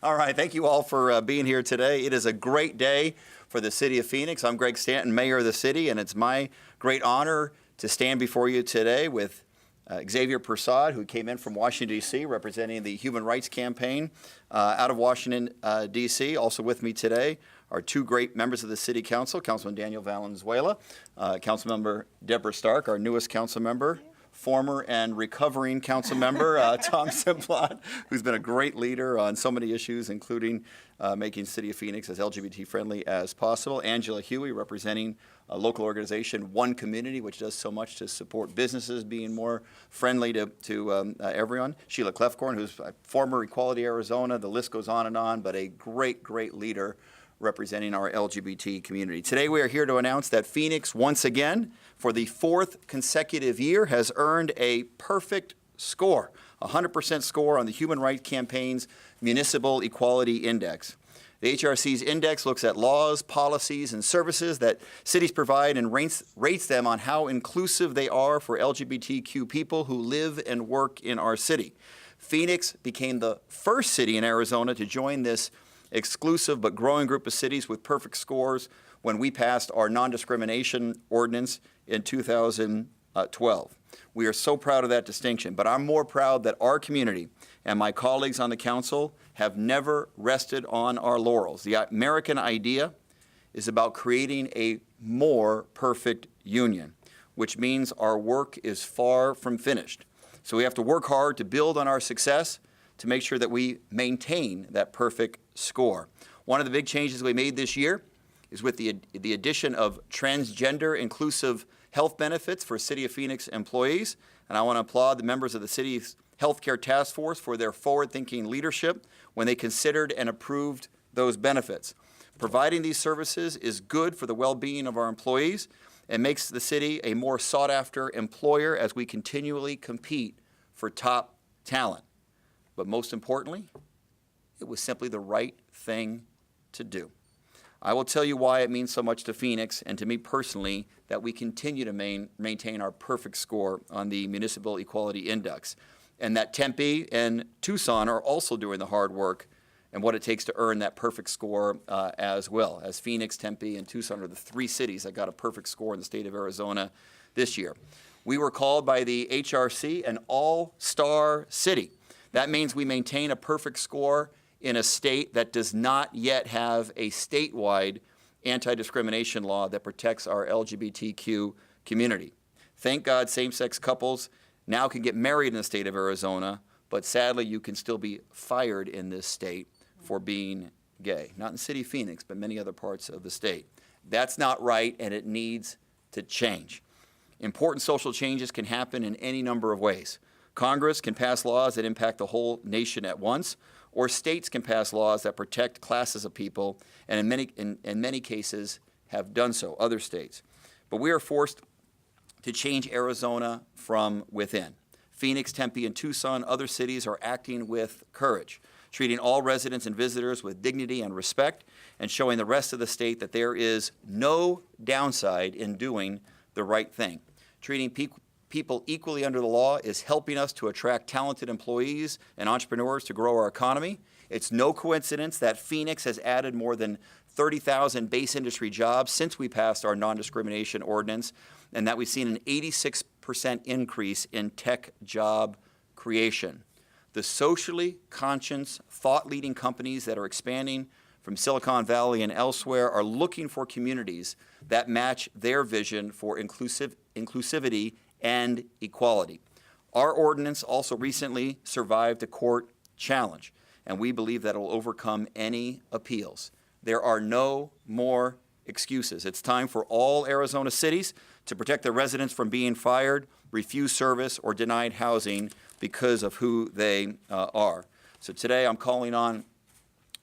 All right, thank you all for being here today. It is a great day for the city of Phoenix. I'm Greg Stanton, mayor of the city, and it's my great honor to stand before you today with Xavier Prasad, who came in from Washington, D.C., representing the Human Rights Campaign out of Washington, D.C. Also with me today are two great members of the City Council, Councilman Daniel Valenzuela, Councilmember Deborah Stark, our newest council member, former and recovering council member Tom Simplot, who's been a great leader on so many issues, including making the City of Phoenix as LGBT friendly as possible. Angela Huey, representing a local organization, One Community, which does so much to support businesses being more friendly to everyone. Sheila Clefcorn, who's a former Equality Arizona. The list goes on, but a great, great leader representing our LGBT community. Today we are here to announce that Phoenix, once again, for the fourth consecutive year, has earned a perfect score, 100% score on the Human Rights Campaign's Municipal Equality Index. The HRC's index looks at laws, policies, and services that cities provide and rates them on how inclusive they are for LGBTQ people who live and work in our city. Phoenix became the first city in Arizona to join this exclusive but growing group of cities with perfect scores when we passed our non-discrimination ordinance in 2012. We are so proud of that distinction, but I'm more proud that our community and my colleagues on the council have never rested on our laurels. The American idea is about creating a more perfect union, which means our work is far from finished. So we have to work hard to build on our success to make sure that we maintain that perfect score. One of the big changes we made this year is with the addition of transgender-inclusive health benefits for City of Phoenix employees. And I want to applaud the members of the city's healthcare task force for their forward-thinking leadership when they considered and approved those benefits. Providing these services is good for the well-being of our employees and makes the city a more sought-after employer as we continually compete for top talent. But most importantly, it was simply the right thing to do. I will tell you why it means so much to Phoenix and to me personally that we continue to maintain our perfect score on the Municipal Equality Index, and that Tempe and Tucson are also doing the hard work and what it takes to earn that perfect score as well, as Phoenix, Tempe, and Tucson are the three cities that got a perfect score in the state of Arizona this year. We were called by the HRC an all-star city. That means we maintain a perfect score in a state that does not yet have a statewide anti-discrimination law that protects our LGBTQ community. Thank God same-sex couples now can get married in the state of Arizona, but sadly you can still be fired in this state for being gay. Not in the city of Phoenix, but many other parts of the state. That's not right, and it needs to change. Important social changes can happen in any number of ways. Congress can pass laws that impact the whole nation at once, or states can pass laws that protect classes of people, and in many cases have done so, other states. But we are forced to change Arizona from within. Phoenix, Tempe, and Tucson, other cities are acting with courage, treating all residents and visitors with dignity and respect, and showing the rest of the state that there is no downside in doing the right thing. Treating people equally under the law is helping us to attract talented employees and entrepreneurs to grow our economy. It's no coincidence that Phoenix has added more than 30,000 base industry jobs since we passed our non-discrimination ordinance, and that we've seen an 86% increase in tech job creation. The socially conscious, thought-leading companies that are expanding from Silicon Valley and elsewhere are looking for communities that match their vision for inclusivity and equality. Our ordinance also recently survived a court challenge, and we believe that it will overcome any appeals. There are no more excuses. It's time for all Arizona cities to protect their residents from being fired, refused service, or denied housing because of who they are. So today I'm calling on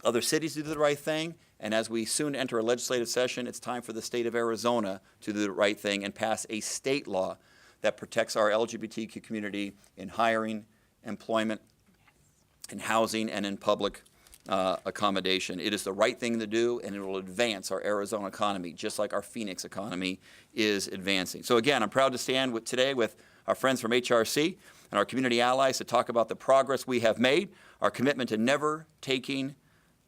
other cities to do the right thing, and as we soon enter a legislative session, it's time for the state of Arizona to do the right thing and pass a state law that protects our LGBTQ community in hiring, employment, in housing, and in public accommodation. It is the right thing to do, and it will advance our Arizona economy, just like our Phoenix economy is advancing. So again, I'm proud to stand today with our friends from HRC and our community allies to talk about the progress we have made, our commitment to never taking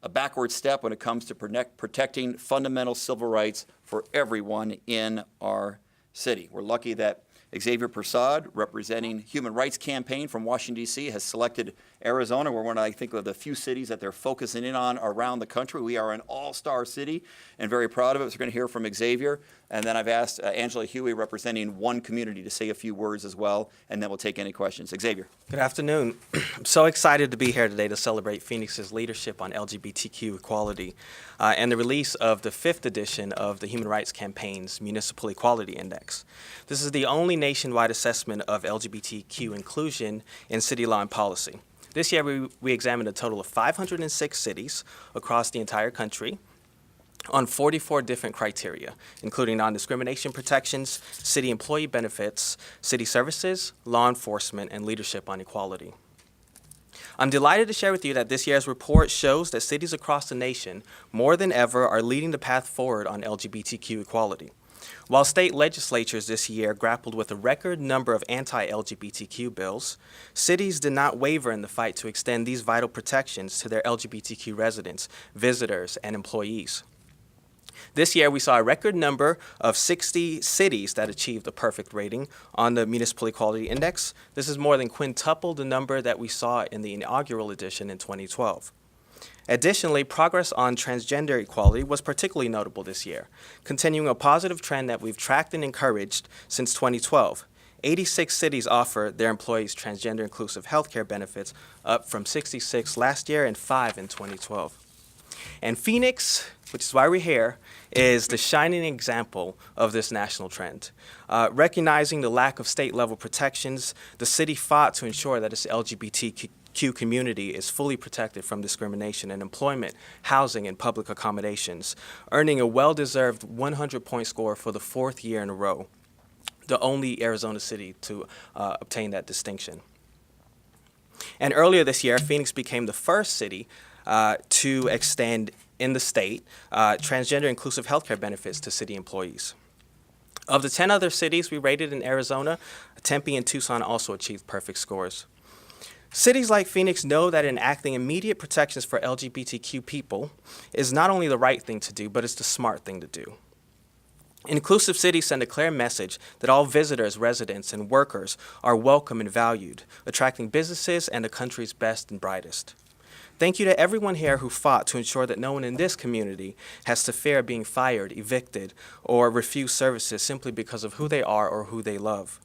a backward step when it comes to protecting fundamental civil rights for everyone in our city. We're lucky that Xavier Prasad, representing Human Rights Campaign from Washington, D.C., has selected Arizona. We're one, I think, of the few cities that they're focusing in on around the country. We are an all-star city and very proud of it. So we're going to hear from Xavier. And then I've asked Angela Huey, representing One Community, to say a few words as well, and then we'll take any questions. Xavier. Good afternoon. I'm so excited to be here today to celebrate Phoenix's leadership on LGBTQ equality and the release of the 5th edition of the Human Rights Campaign's Municipal Equality Index. This is the only nationwide assessment of LGBTQ inclusion in city law and policy. This year, we examined a total of 506 cities across the entire country on 44 different criteria, including non-discrimination protections, city employee benefits, city services, law enforcement, and leadership on equality. I'm delighted to share with you that this year's report shows that cities across the nation, more than ever, are leading the path forward on LGBTQ equality. While state legislatures this year grappled with a record number of anti-LGBTQ bills, cities did not waver in the fight to extend these vital protections to their LGBTQ residents, visitors, and employees. This year, we saw a record number of 60 cities that achieved a perfect rating on the Municipal Equality Index. This is more than quintuple the number that we saw in the inaugural edition in 2012. Additionally, progress on transgender equality was particularly notable this year, continuing a positive trend that we've tracked and encouraged since 2012. 86 cities offer their employees transgender-inclusive healthcare benefits, up from 66 last year and 5 in 2012. And Phoenix, which is why we're here, is the shining example of this national trend. Recognizing the lack of state-level protections, the city fought to ensure that its LGBTQ community is fully protected from discrimination in employment, housing, and public accommodations, earning a well-deserved 100-point score for the 4th year in a row, the only Arizona city to obtain that distinction. And earlier this year, Phoenix became the first city to extend in the state transgender-inclusive healthcare benefits to city employees. Of the 10 other cities we rated in Arizona, Tempe and Tucson also achieved perfect scores. Cities like Phoenix know that enacting immediate protections for LGBTQ people is not only the right thing to do, but it's the smart thing to do. Inclusive cities send a clear message that all visitors, residents, and workers are welcome and valued, attracting businesses and the country's best and brightest. Thank you to everyone here who fought to ensure that no one in this community has to fear being fired, evicted, or refuse services simply because of who they are or who they love.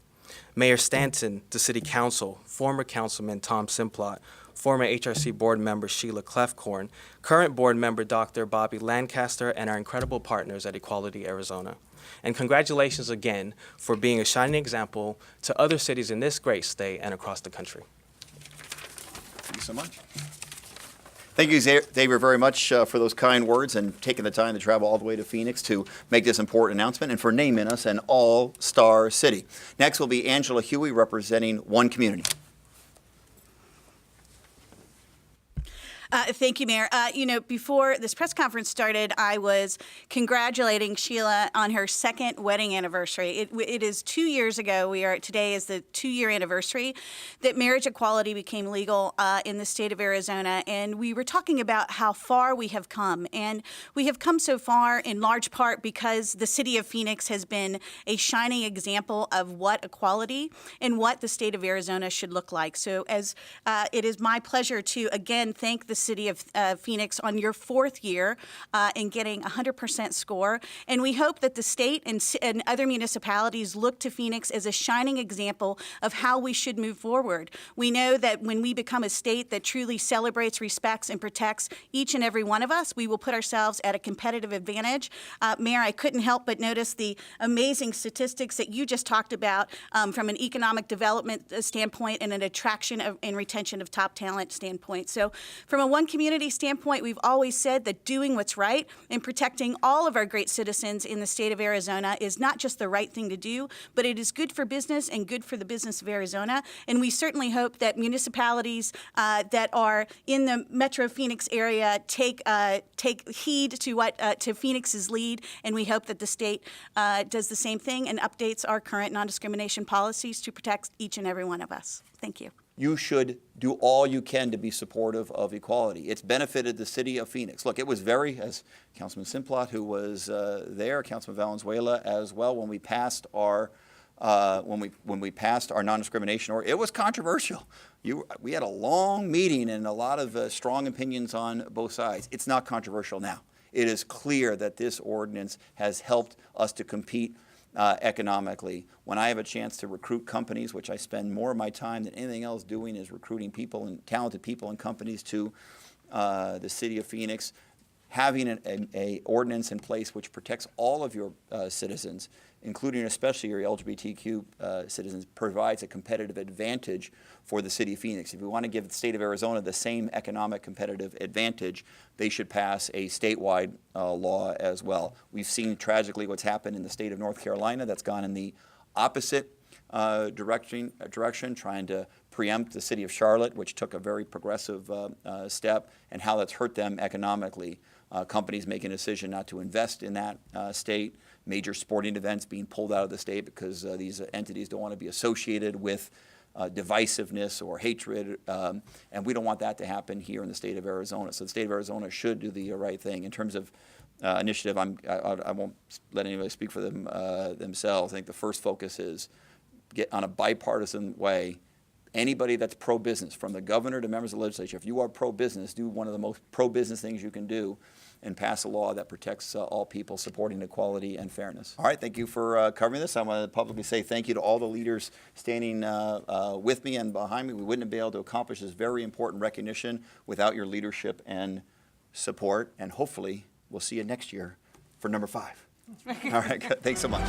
Mayor Stanton, the City Council, former Councilman Tom Simplot, former HRC board member Sheila Clefcorn, current board member Dr. Bobby Lancaster, and our incredible partners at Equality Arizona. And congratulations again for being a shining example to other cities in this great state and across the country. Thank you so much. Thank you, Xavier, very much for those kind words and taking the time to travel all the way to Phoenix to make this important announcement and for naming us an all-star city. Next will be Angela Huey representing One Community. Thank you, Mayor. Before this press conference started, I was congratulating Sheila on her 2nd wedding anniversary. It is 2 years ago. Today is the 2-year anniversary that marriage equality became legal in the state of Arizona. And we were talking about how far we have come. And we have come so far in large part because the city of Phoenix has been a shining example of what equality and what the state of Arizona should look like. So it is my pleasure to again thank the city of Phoenix on your 4th year in getting 100% score. And we hope that the state and other municipalities look to Phoenix as a shining example of how we should move forward. We know that when we become a state that truly celebrates, respects, and protects each and every one of us, we will put ourselves at a competitive advantage. Mayor, I couldn't help but notice the amazing statistics that you just talked about from an economic development standpoint and an attraction and retention of top talent standpoint. So from a One Community standpoint, we've always said that doing what's right and protecting all of our great citizens in the state of Arizona is not just the right thing to do, but it is good for business and good for the business of Arizona. And we certainly hope that municipalities that are in the Metro Phoenix area take heed to Phoenix's lead, and we hope that the state does the same thing and updates our current non-discrimination policies to protect each and every one of us. Thank you. you should do all you can to be supportive of equality. It's benefited the city of Phoenix. Look, it was very, as Councilman Simplot, who was there, Councilman Valenzuela as well, when we passed our non-discrimination order, it was controversial. We had a long meeting and a lot of strong opinions on both sides. It's not controversial now. It is clear that this ordinance has helped us to compete economically. When I have a chance to recruit companies, which I spend more of my time than anything else doing, is recruiting people and talented people and companies to the city of Phoenix, having an ordinance in place which protects all of your citizens, including especially your LGBTQ citizens, provides a competitive advantage for the city of Phoenix. If we want to give the state of Arizona the same economic competitive advantage, they should pass a statewide law as well. We've seen tragically what's happened in the state of North Carolina that's gone in the opposite direction, trying to preempt the city of Charlotte, which took a very progressive step, and how that's hurt them economically. Companies making a decision not to invest in that state, major sporting events being pulled out of the state because these entities don't want to be associated with divisiveness or hatred, and we don't want that to happen here in the state of Arizona. So the state of Arizona should do the right thing. In terms of initiative, I won't let anybody speak for them themselves. I think the first focus is get on a bipartisan way. Anybody that's pro-business, from the governor to members of the legislature, if you are pro-business, do one of the most pro-business things you can do and pass a law that protects all people, supporting equality and fairness. All right, thank you for covering this. I want to publicly say thank you to all the leaders standing with me and behind me. We wouldn't have been able to accomplish this very important recognition without your leadership and support, and hopefully we'll see you next year for number 5. All right, good. Thanks so much.